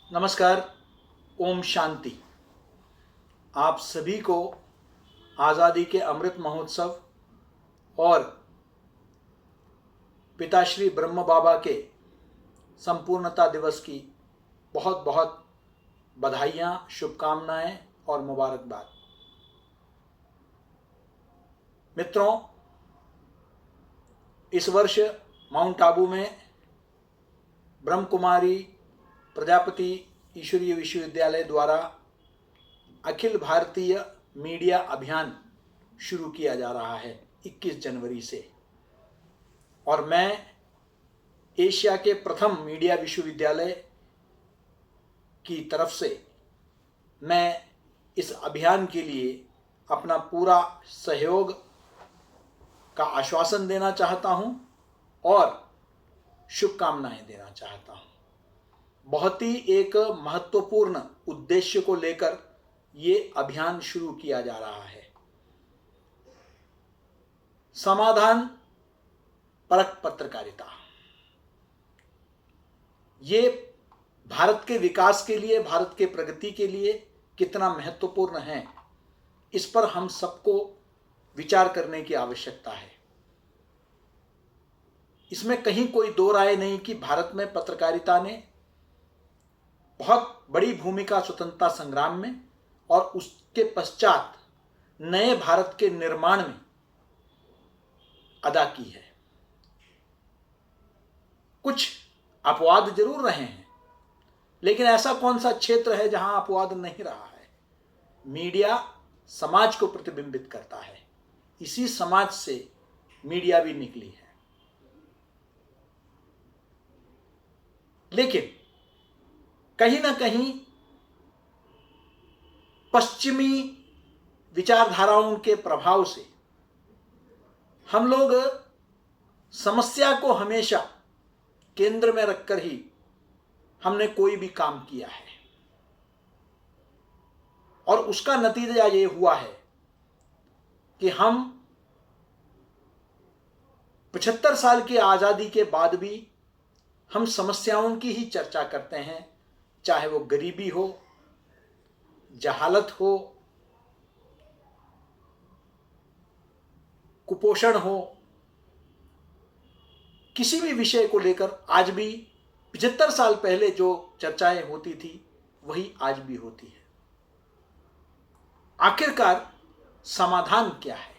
नमस्कार। ओम शांति। आप सभी को आज़ादी के अमृत महोत्सव और पिताश्री ब्रह्म बाबा के संपूर्णता दिवस की बहुत बहुत बधाइयाँ, शुभकामनाएं और मुबारकबाद। मित्रों, इस वर्ष माउंट आबू में ब्रह्म कुमारी प्रजापति ईश्वरीय विश्वविद्यालय द्वारा अखिल भारतीय मीडिया अभियान शुरू किया जा रहा है 21 जनवरी से। और मैं एशिया के प्रथम मीडिया विश्वविद्यालय की तरफ से मैं इस अभियान के लिए अपना पूरा सहयोग का आश्वासन देना चाहता हूं और शुभकामनाएं देना चाहता हूं। बहुत ही एक महत्वपूर्ण उद्देश्य को लेकर ये अभियान शुरू किया जा रहा है। समाधान परक पत्रकारिता, ये भारत के विकास के लिए, भारत के प्रगति के लिए कितना महत्वपूर्ण है, इस पर हम सबको विचार करने की आवश्यकता है। इसमें कहीं कोई दो राय नहीं कि भारत में पत्रकारिता ने बहुत बड़ी भूमिका स्वतंत्रता संग्राम में और उसके पश्चात नए भारत के निर्माण में अदा की है। कुछ अपवाद जरूर रहे हैं, लेकिन ऐसा कौन सा क्षेत्र है जहां अपवाद नहीं रहा है। मीडिया समाज को प्रतिबिंबित करता है, इसी समाज से मीडिया भी निकली है। लेकिन कहीं ना कहीं पश्चिमी विचारधाराओं के प्रभाव से हम लोग समस्या को हमेशा केंद्र में रखकर ही हमने कोई भी काम किया है, और उसका नतीजा ये हुआ है कि हम 75 साल की आजादी के बाद भी हम समस्याओं की ही चर्चा करते हैं, चाहे वो गरीबी हो, जहालत हो, कुपोषण हो। किसी भी विषय को लेकर आज भी 75 साल पहले जो चर्चाएं होती थी वही आज भी होती है। आखिरकार समाधान क्या है?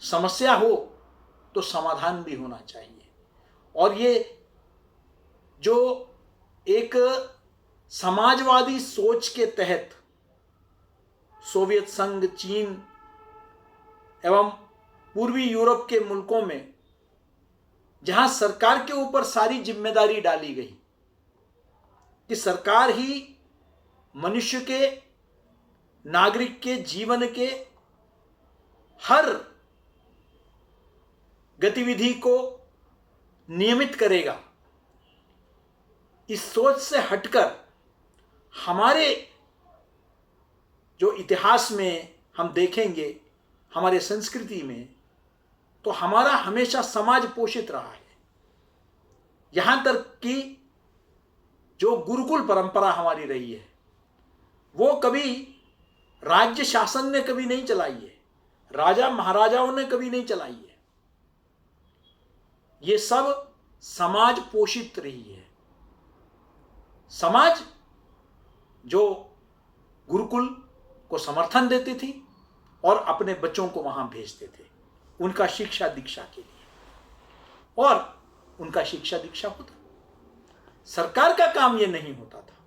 समस्या हो तो समाधान भी होना चाहिए। और ये जो एक समाजवादी सोच के तहत सोवियत संघ, चीन एवं पूर्वी यूरोप के मुल्कों में जहां सरकार के ऊपर सारी जिम्मेदारी डाली गई कि सरकार ही मनुष्य के, नागरिक के जीवन के हर गतिविधि को नियमित करेगा, इस सोच से हटकर हमारे जो इतिहास में हम देखेंगे, हमारे संस्कृति में, तो हमारा हमेशा समाज पोषित रहा है। यहां तक कि जो गुरुकुल परंपरा हमारी रही है वो कभी राज्य शासन ने कभी नहीं चलाई है, राजा महाराजाओं ने कभी नहीं चलाई है। ये सब समाज पोषित रही है। समाज जो गुरुकुल को समर्थन देती थी और अपने बच्चों को वहां भेजते थे उनका शिक्षा दीक्षा के लिए, और उनका शिक्षा दीक्षा होता। सरकार का काम यह नहीं होता था।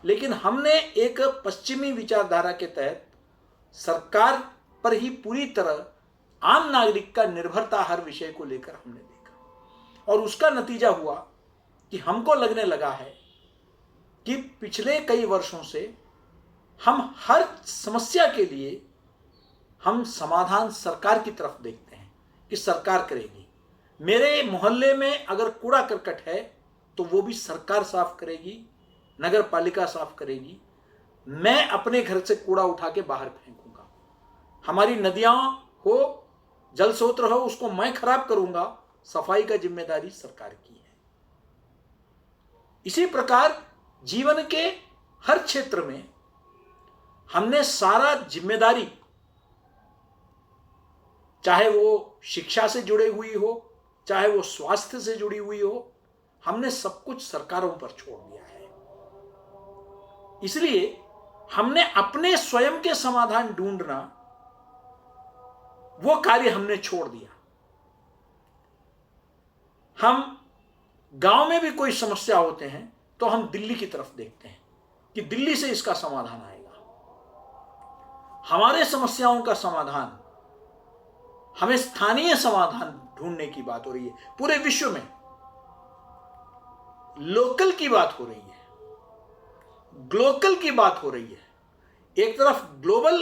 लेकिन हमने एक पश्चिमी विचारधारा के तहत सरकार पर ही पूरी तरह आम नागरिक का निर्भरता हर विषय को लेकर हमने देखा, और उसका नतीजा हुआ कि हमको लगने लगा है कि पिछले कई वर्षों से हम हर समस्या के लिए हम समाधान सरकार की तरफ देखते हैं कि सरकार करेगी। मेरे मोहल्ले में अगर कूड़ा करकट है तो वो भी सरकार साफ करेगी, नगर पालिका साफ करेगी। मैं अपने घर से कूड़ा उठा के बाहर फेंकूंगा। हमारी नदियां हो, जल स्रोत हो, उसको मैं खराब करूंगा, सफाई का जिम्मेदारी सरकार की है। इसी प्रकार जीवन के हर क्षेत्र में हमने सारा जिम्मेदारी, चाहे वो शिक्षा से जुड़ी हुई हो, चाहे वो स्वास्थ्य से जुड़ी हुई हो, हमने सब कुछ सरकारों पर छोड़ दिया है। इसलिए हमने अपने स्वयं के समाधान ढूंढना, वो कार्य हमने छोड़ दिया। हम गांव में भी कोई समस्या होते हैं तो हम दिल्ली की तरफ देखते हैं कि दिल्ली से इसका समाधान आएगा। हमारे समस्याओं का समाधान, हमें स्थानीय समाधान ढूंढने की बात हो रही है। पूरे विश्व में लोकल की बात हो रही है, ग्लोकल की बात हो रही है। एक तरफ ग्लोबल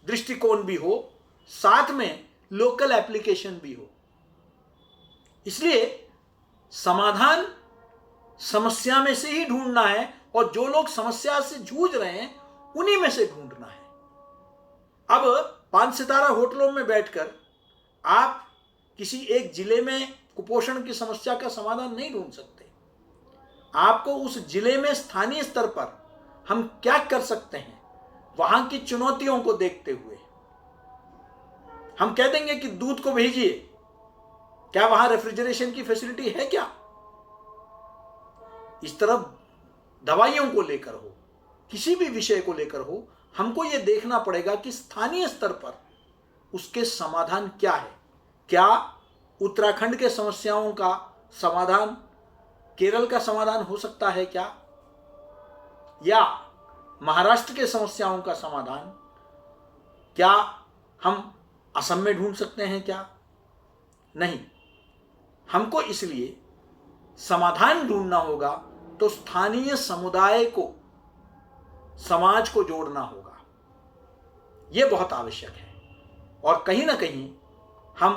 दृष्टिकोण भी हो, साथ में लोकल एप्लीकेशन भी हो। इसलिए समाधान समस्या में से ही ढूंढना है, और जो लोग समस्या से जूझ रहे हैं उन्हीं में से ढूंढना है। अब 5 सितारा होटलों में बैठकर आप किसी एक जिले में कुपोषण की समस्या का समाधान नहीं ढूंढ सकते। आपको उस जिले में स्थानीय स्तर पर हम क्या कर सकते हैं, वहां की चुनौतियों को देखते हुए हम कह देंगे कि दूध को भेजिए, क्या वहां रेफ्रिजरेशन की फैसिलिटी है क्या? इस तरफ दवाइयों को लेकर हो, किसी भी विषय को लेकर हो, हमको यह देखना पड़ेगा कि स्थानीय स्तर पर उसके समाधान क्या है। क्या उत्तराखंड के समस्याओं का समाधान केरल का समाधान हो सकता है क्या? या महाराष्ट्र के समस्याओं का समाधान क्या हम असम में ढूंढ सकते हैं क्या? नहीं। हमको इसलिए समाधान ढूंढना होगा तो स्थानीय समुदाय को, समाज को जोड़ना होगा। यह बहुत आवश्यक है। और कहीं ना कहीं हम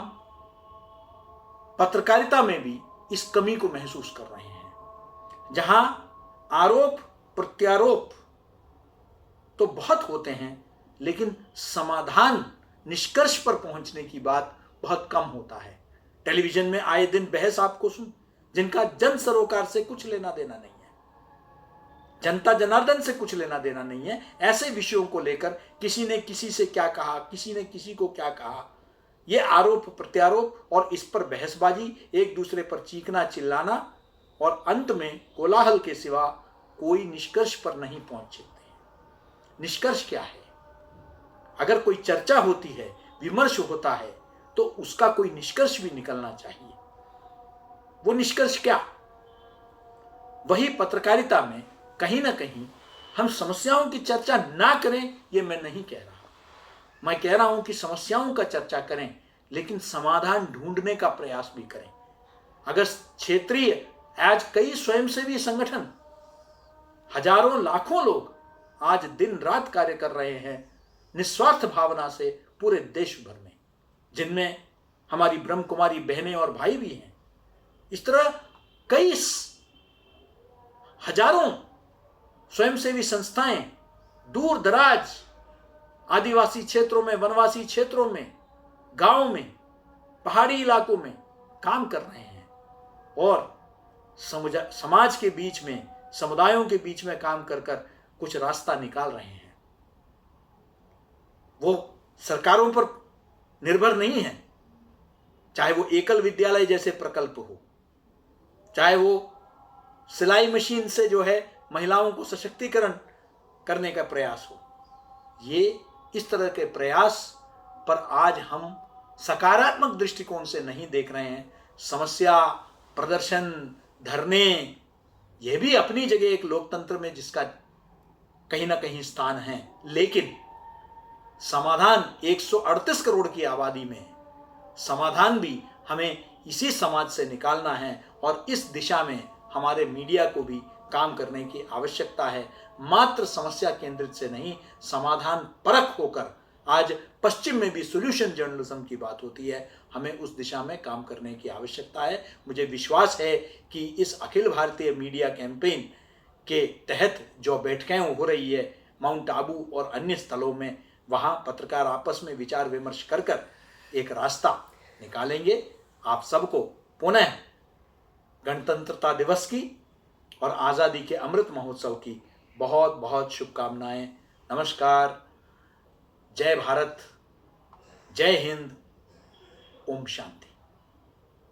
पत्रकारिता में भी इस कमी को महसूस कर रहे हैं, जहां आरोप प्रत्यारोप तो बहुत होते हैं, लेकिन समाधान, निष्कर्ष पर पहुंचने की बात बहुत कम होता है। टेलीविजन में आए दिन बहस आपको सुन, जिनका जन सरोकार से कुछ लेना देना नहीं है, जनता जनार्दन से कुछ लेना देना नहीं है, ऐसे विषयों को लेकर किसी ने किसी से क्या कहा, किसी ने किसी को क्या कहा, ये आरोप प्रत्यारोप और इस पर बहसबाजी, एक दूसरे पर चीखना चिल्लाना, और अंत में कोलाहल के सिवा कोई निष्कर्ष पर नहीं पहुंच सकते। निष्कर्ष क्या है? अगर कोई चर्चा होती है, विमर्श होता है, तो उसका कोई निष्कर्ष भी निकलना चाहिए। वो निष्कर्ष क्या? वही पत्रकारिता में कहीं ना कहीं हम समस्याओं की चर्चा ना करें, ये मैं नहीं कह रहा। मैं कह रहा हूं कि समस्याओं का चर्चा करें, लेकिन समाधान ढूंढने का प्रयास भी करें। अगर क्षेत्रीय, आज कई स्वयंसेवी संगठन, हजारों लाखों लोग आज दिन रात कार्य कर रहे हैं निस्वार्थ भावना से पूरे देश भर में, जिनमें हमारी ब्रह्म कुमारी बहनें और भाई भी हैं। इस तरह कई हजारों स्वयंसेवी संस्थाएं दूर दराज आदिवासी क्षेत्रों में, वनवासी क्षेत्रों में, गांव में, पहाड़ी इलाकों में काम कर रहे हैं, और समाज के बीच में, समुदायों के बीच में काम कर कर कुछ रास्ता निकाल रहे हैं। वो सरकारों पर निर्भर नहीं है, चाहे वो एकल विद्यालय जैसे प्रकल्प हो, चाहे वो सिलाई मशीन से जो है महिलाओं को सशक्तिकरण करने का प्रयास हो। ये इस तरह के प्रयास पर आज हम सकारात्मक दृष्टिकोण से नहीं देख रहे हैं। समस्या, प्रदर्शन, धरने, यह भी अपनी जगह एक लोकतंत्र में जिसका कहीं ना कहीं स्थान है, लेकिन समाधान 138 करोड़ की आबादी में है। समाधान भी हमें इसी समाज से निकालना है, और इस दिशा में हमारे मीडिया को भी काम करने की आवश्यकता है। मात्र समस्या केंद्रित से नहीं, समाधान परख होकर, आज पश्चिम में भी सॉल्यूशन जर्नलिज्म की बात होती है, हमें उस दिशा में काम करने की आवश्यकता है। मुझे विश्वास है कि इस अखिल भारतीय मीडिया कैंपेन के तहत जो बैठकें हो रही है माउंट आबू और अन्य स्थलों में, वहाँ पत्रकार आपस में विचार विमर्श कर कर एक रास्ता निकालेंगे। आप सबको पुनः गणतंत्रता दिवस की और आज़ादी के अमृत महोत्सव की बहुत बहुत शुभकामनाएं। नमस्कार। जय भारत, जय हिंद, ओम शांति।